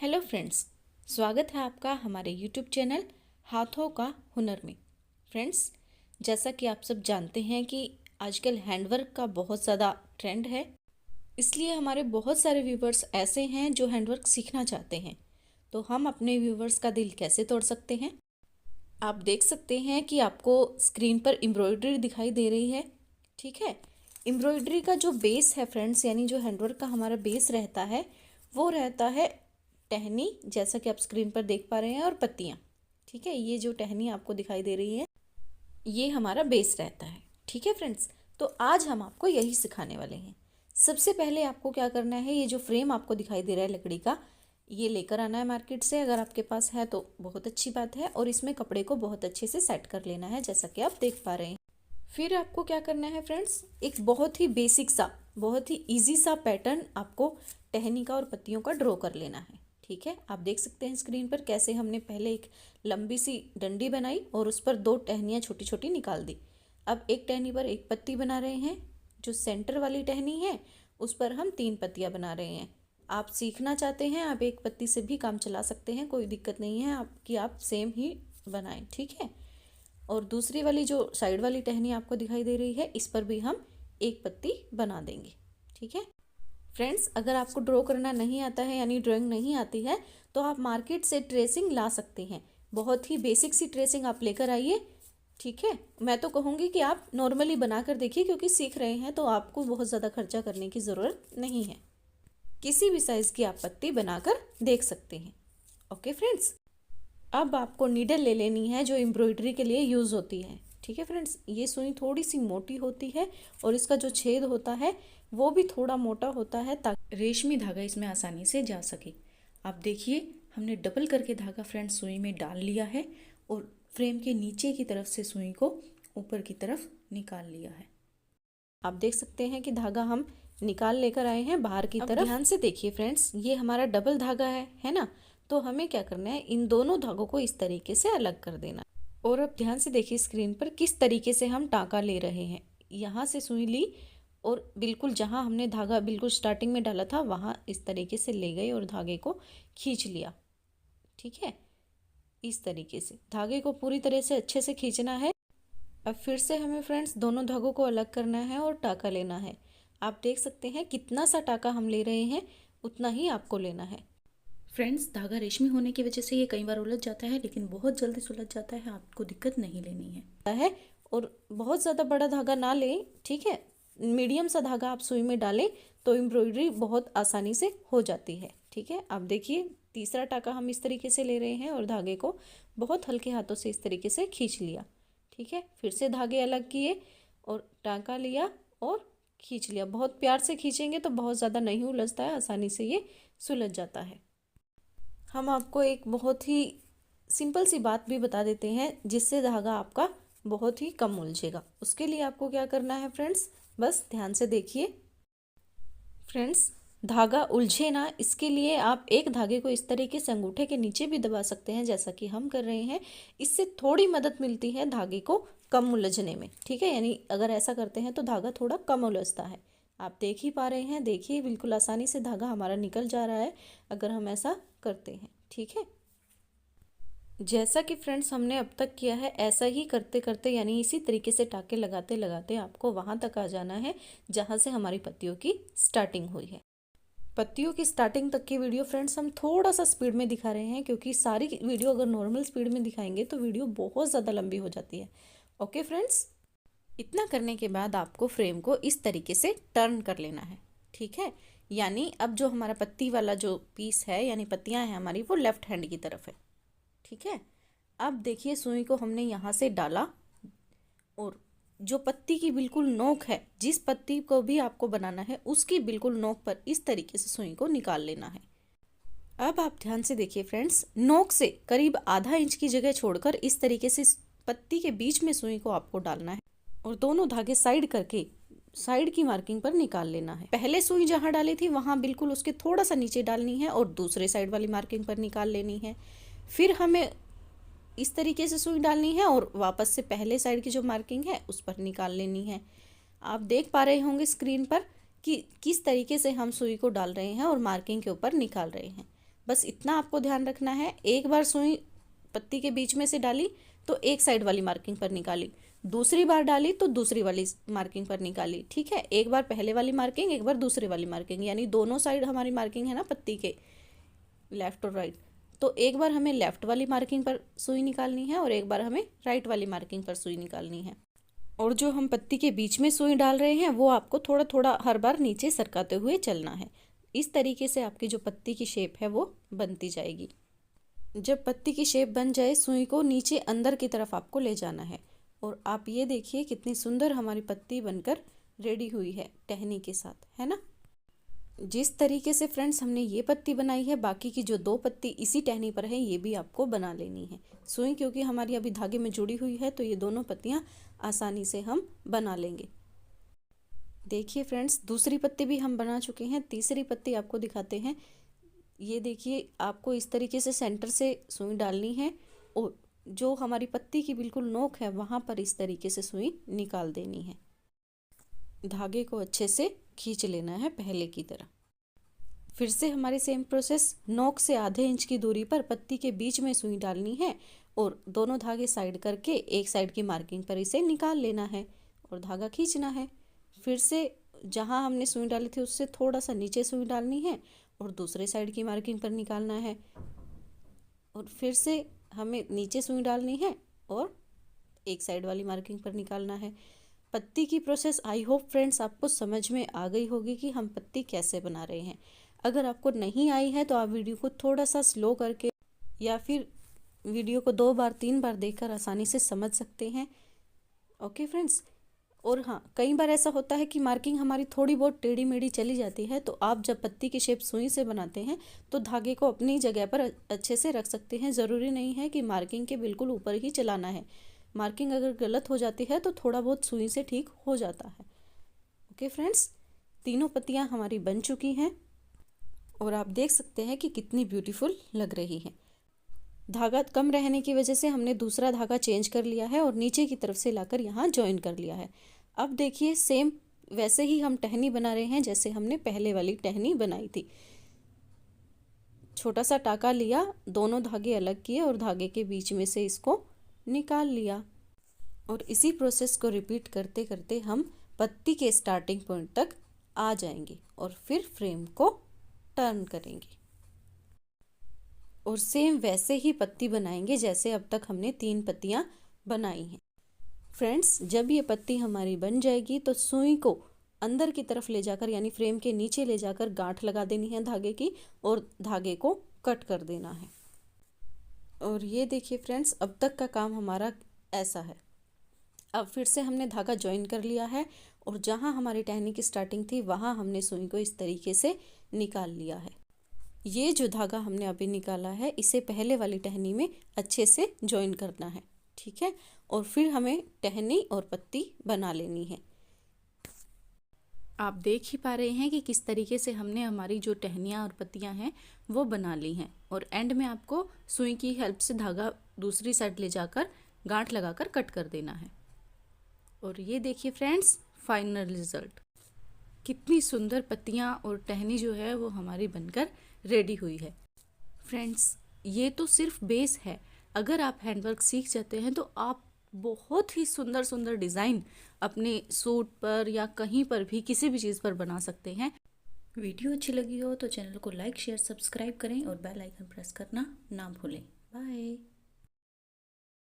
Hello friends, स्वागत है आपका हमारे यूट्यूब चैनल हाथों का हुनर में। फ्रेंड्स, जैसा कि आप सब जानते हैं कि आजकल हैंडवर्क का बहुत ज़्यादा ट्रेंड है, इसलिए हमारे बहुत सारे व्यूवर्स ऐसे हैं जो हैंडवर्क सीखना चाहते हैं। तो हम अपने व्यूवर्स का दिल कैसे तोड़ सकते हैं? आप देख सकते हैं कि आपको स्क्रीन पर एम्ब्रॉयडरी दिखाई दे रही है। ठीक है, एम्ब्रॉयडरी का जो बेस है फ्रेंड्स, यानी जो हैंडवर्क का हमारा बेस रहता है वो रहता है टहनी, जैसा कि आप स्क्रीन पर देख पा रहे हैं, और पत्तियाँ। ठीक है, ये जो टहनी आपको दिखाई दे रही है ये हमारा बेस रहता है। ठीक है फ्रेंड्स, तो आज हम आपको यही सिखाने वाले हैं। सबसे पहले आपको क्या करना है, ये जो फ्रेम आपको दिखाई दे रहा है लकड़ी का, ये लेकर आना है मार्केट से। अगर आपके पास है तो बहुत अच्छी बात है, और इसमें कपड़े को बहुत अच्छे से सेट कर लेना है, जैसा कि आप देख पा रहे हैं। फिर आपको क्या करना है फ्रेंड्स, एक बहुत ही बेसिक सा, बहुत ही इजी सा पैटर्न आपको टहनी का और पत्तियों का ड्रॉ कर लेना है। ठीक है, आप देख सकते हैं स्क्रीन पर कैसे हमने पहले एक लंबी सी डंडी बनाई और उस पर 2 टहनियाँ छोटी छोटी निकाल दी। अब एक टहनी पर एक पत्ती बना रहे हैं। जो सेंटर वाली टहनी है उस पर हम 3 पत्तियाँ बना रहे हैं। आप सीखना चाहते हैं, आप एक पत्ती से भी काम चला सकते हैं, कोई दिक्कत नहीं है आपकी, आप सेम ही बनाएं। ठीक है, और दूसरी वाली जो साइड वाली टहनी आपको दिखाई दे रही है, इस पर भी हम एक पत्ती बना देंगे। ठीक है फ्रेंड्स, अगर आपको ड्रॉ करना नहीं आता है, यानी ड्राइंग नहीं आती है, तो आप मार्केट से ट्रेसिंग ला सकते हैं। बहुत ही बेसिक सी ट्रेसिंग आप लेकर आइए। ठीक है, मैं तो कहूँगी कि आप नॉर्मली बना कर देखिए, क्योंकि सीख रहे हैं तो आपको बहुत ज़्यादा खर्चा करने की ज़रूरत नहीं है। किसी भी साइज़ की आप पत्ती बनाकर देख सकते हैं। ओके फ्रेंड्स, अब आपको नीडल ले लेनी है जो एम्ब्रॉयडरी के लिए यूज़ होती है। ठीक है फ्रेंड्स, ये सुई थोड़ी सी मोटी होती है और इसका जो छेद होता है वो भी थोड़ा मोटा होता है, ताकि रेशमी धागा इसमें आसानी से जा सके। आप देखिए, हमने डबल करके धागा फ्रेंड्स सुई में डाल लिया है और फ्रेम के नीचे की तरफ से सुई को ऊपर की तरफ निकाल लिया है। आप देख सकते हैं कि धागा हम निकाल लेकर आए हैं बाहर की तरफ। ध्यान से देखिए फ्रेंड्स, ये हमारा डबल धागा है ना। तो हमें क्या करना है, इन दोनों धागों को इस तरीके से अलग कर देना। और अब ध्यान से देखिए स्क्रीन पर किस तरीके से हम टाँका ले रहे हैं। यहाँ से सुई ली और बिल्कुल जहाँ हमने धागा बिल्कुल स्टार्टिंग में डाला था वहाँ इस तरीके से ले गए और धागे को खींच लिया। ठीक है, इस तरीके से धागे को पूरी तरह से अच्छे से खींचना है। अब फिर से हमें फ्रेंड्स दोनों धागों को अलग करना है और टाँका लेना है। आप देख सकते हैं कितना सा टाँका हम ले रहे हैं, उतना ही आपको लेना है। फ्रेंड्स, धागा रेशमी होने की वजह से ये कई बार उलझ जाता है, लेकिन बहुत जल्दी सुलझ जाता है, आपको दिक्कत नहीं लेनी है। और बहुत ज़्यादा बड़ा धागा ना लें। ठीक है, मीडियम सा धागा आप सुई में डालें तो एम्ब्रॉयडरी बहुत आसानी से हो जाती है। ठीक है, आप देखिए तीसरा टाँका हम इस तरीके से ले रहे हैं और धागे को बहुत हल्के हाथों से इस तरीके से खींच लिया। ठीक है, फिर से धागे अलग किए और टाँका लिया और खींच लिया। बहुत प्यार से खींचेंगे तो बहुत ज़्यादा नहीं उलझता है, आसानी से ये सुलझ जाता है। हम आपको एक बहुत ही सिंपल सी बात भी बता देते हैं जिससे धागा आपका बहुत ही कम उलझेगा। उसके लिए आपको क्या करना है फ्रेंड्स, बस ध्यान से देखिए। फ्रेंड्स, धागा उलझे ना, इसके लिए आप एक धागे को इस तरीके से अंगूठे के नीचे भी दबा सकते हैं, जैसा कि हम कर रहे हैं। इससे थोड़ी मदद मिलती है धागे को कम उलझने में। ठीक है, यानी अगर ऐसा करते हैं तो धागा थोड़ा कम उलझता है। आप देख ही पा रहे हैं, देखिए बिल्कुल आसानी से धागा हमारा निकल जा रहा है अगर हम ऐसा करते हैं। ठीक है, जैसा कि फ्रेंड्स हमने अब तक किया है, ऐसा ही करते करते, यानी इसी तरीके से टाँके लगाते लगाते आपको वहाँ तक आ जाना है जहाँ से हमारी पत्तियों की स्टार्टिंग हुई है। पत्तियों की स्टार्टिंग तक की वीडियो फ्रेंड्स हम थोड़ा सा स्पीड में दिखा रहे हैं, क्योंकि सारी वीडियो अगर नॉर्मल स्पीड में दिखाएंगे तो वीडियो बहुत ज़्यादा लंबी हो जाती है। ओके फ्रेंड्स, इतना करने के बाद आपको फ्रेम को इस तरीके से टर्न कर लेना है। ठीक है, यानी अब जो हमारा पत्ती वाला जो पीस है, यानी पत्तियां हैं हमारी, वो लेफ्ट हैंड की तरफ है। ठीक है, अब देखिए सुई को हमने यहाँ से डाला और जो पत्ती की बिल्कुल नोक है, जिस पत्ती को भी आपको बनाना है उसकी बिल्कुल नोक पर इस तरीके से सुई को निकाल लेना है। अब आप ध्यान से देखिए फ्रेंड्स, नोक से करीब आधा इंच की जगह छोड़कर इस तरीके से पत्ती के बीच में सुई को आपको डालना है और दोनों धागे साइड करके साइड की मार्किंग पर निकाल लेना है। पहले सुई जहां डाली थी वहां बिल्कुल उसके थोड़ा सा नीचे डालनी है और दूसरे साइड वाली मार्किंग पर निकाल लेनी है। फिर हमें इस तरीके से सुई डालनी है और वापस से पहले साइड की जो मार्किंग है उस पर निकाल लेनी है। आप देख पा रहे होंगे स्क्रीन पर कि किस तरीके से हम सुई को डाल रहे हैं और मार्किंग के ऊपर निकाल रहे हैं। बस इतना आपको ध्यान रखना है। एक बार सुई पत्ती के बीच में से डाली तो एक साइड वाली मार्किंग पर निकाली, दूसरी बार डाली तो दूसरी वाली मार्किंग पर निकाली। ठीक है, एक बार पहले वाली मार्किंग, एक बार दूसरी वाली मार्किंग, यानी दोनों साइड हमारी मार्किंग है ना पत्ती के, लेफ्ट और राइट। तो एक बार हमें लेफ्ट वाली मार्किंग पर सुई निकालनी है और एक बार हमें राइट वाली मार्किंग पर सुई निकालनी है। और जो हम पत्ती के बीच में सुई डाल रहे हैं वो आपको थोड़ा थोड़ा हर बार नीचे सरकाते हुए चलना है। इस तरीके से आपकी जो पत्ती की शेप है वो बनती जाएगी। जब पत्ती की शेप बन जाए, सुई को नीचे अंदर की तरफ आपको ले जाना है। और आप ये देखिए कितनी सुंदर हमारी पत्ती बनकर रेडी हुई है टहनी के साथ, है ना। जिस तरीके से फ्रेंड्स हमने ये पत्ती बनाई है, बाकी की जो 2 पत्ती इसी टहनी पर है ये भी आपको बना लेनी है। सुई क्योंकि हमारी अभी धागे में जुड़ी हुई है तो ये दोनों पत्तियां आसानी से हम बना लेंगे। देखिए फ्रेंड्स, दूसरी पत्ती भी हम बना चुके हैं। तीसरी पत्ती आपको दिखाते हैं। ये देखिए, आपको इस तरीके से सेंटर से सुई डालनी है और जो हमारी पत्ती की बिल्कुल नोक है वहां पर इस तरीके से सुई निकाल देनी है। धागे को अच्छे से खींच लेना है पहले की तरह। फिर से हमारी सेम प्रोसेस, नोक से आधे इंच की दूरी पर पत्ती के बीच में सुई डालनी है और दोनों धागे साइड करके एक साइड की मार्किंग पर इसे निकाल लेना है और धागा खींचना है। फिर से जहां हमने सुई डाली थी उससे थोड़ा सा नीचे सुई डालनी है और दूसरे साइड की मार्किंग पर निकालना है। और फिर से हमें नीचे सुई डालनी है और एक साइड वाली मार्किंग पर निकालना है। पत्ती की प्रोसेस आई होप फ्रेंड्स आपको समझ में आ गई होगी कि हम पत्ती कैसे बना रहे हैं। अगर आपको नहीं आई है तो आप वीडियो को थोड़ा सा स्लो करके या फिर वीडियो को 2 बार 3 बार देखकर आसानी से समझ सकते हैं। Okay friends. और हाँ, कई बार ऐसा होता है कि मार्किंग हमारी थोड़ी बहुत टेढ़ी मेढ़ी चली जाती है, तो आप जब पत्ती की शेप सुई से बनाते हैं तो धागे को अपनी जगह पर अच्छे से रख सकते हैं। ज़रूरी नहीं है कि मार्किंग के बिल्कुल ऊपर ही चलाना है। मार्किंग अगर गलत हो जाती है तो थोड़ा बहुत सुई से ठीक हो जाता है। ओके फ्रेंड्स, तीनों पत्तियां हमारी बन चुकी हैं और आप देख सकते हैं कि कितनी ब्यूटीफुल लग रही है। धागा कम रहने की वजह से हमने दूसरा धागा चेंज कर लिया है और नीचे की तरफ से लाकर यहाँ ज्वाइन कर लिया है। अब देखिए, सेम वैसे ही हम टहनी बना रहे हैं जैसे हमने पहले वाली टहनी बनाई थी। छोटा सा टाका लिया, दोनों धागे अलग किए और धागे के बीच में से इसको निकाल लिया। और इसी प्रोसेस को रिपीट करते करते हम पत्ती के स्टार्टिंग पॉइंट तक आ जाएंगे और फिर फ्रेम को टर्न करेंगे और सेम वैसे ही पत्ती बनाएंगे जैसे अब तक हमने 3 पत्तियां बनाई हैं। फ्रेंड्स, जब ये पत्ती हमारी बन जाएगी तो सुई को अंदर की तरफ ले जाकर यानी फ्रेम के नीचे ले जाकर गांठ लगा देनी है धागे की और धागे को कट कर देना है। और ये देखिए फ्रेंड्स, अब तक का काम हमारा ऐसा है। अब फिर से हमने धागा ज्वाइन कर लिया है और जहां हमारी टहनी की स्टार्टिंग थी वहां हमने सुई को इस तरीके से निकाल लिया है। ये जो धागा हमने अभी निकाला है इसे पहले वाली टहनी में अच्छे से ज्वाइन करना है। ठीक है, और फिर हमें टहनी और पत्ती बना लेनी है। आप देख ही पा रहे हैं कि किस तरीके से हमने हमारी जो टहनियाँ और पत्तियाँ हैं वो बना ली हैं और एंड में आपको सुई की हेल्प से धागा दूसरी साइड ले जाकर गांठ लगाकर कट कर देना है। और ये देखिए फ्रेंड्स, फाइनल रिजल्ट। कितनी सुंदर पत्तियाँ और टहनी जो है वो हमारी बनकर रेडी हुई है। फ्रेंड्स, ये तो सिर्फ बेस है। अगर आप हैंडवर्क सीख जाते हैं तो आप बहुत ही सुंदर सुंदर डिज़ाइन अपने सूट पर या कहीं पर भी किसी भी चीज़ पर बना सकते हैं। वीडियो अच्छी लगी हो तो चैनल को लाइक शेयर सब्सक्राइब करें और बेल आइकन प्रेस करना ना भूलें। बाय।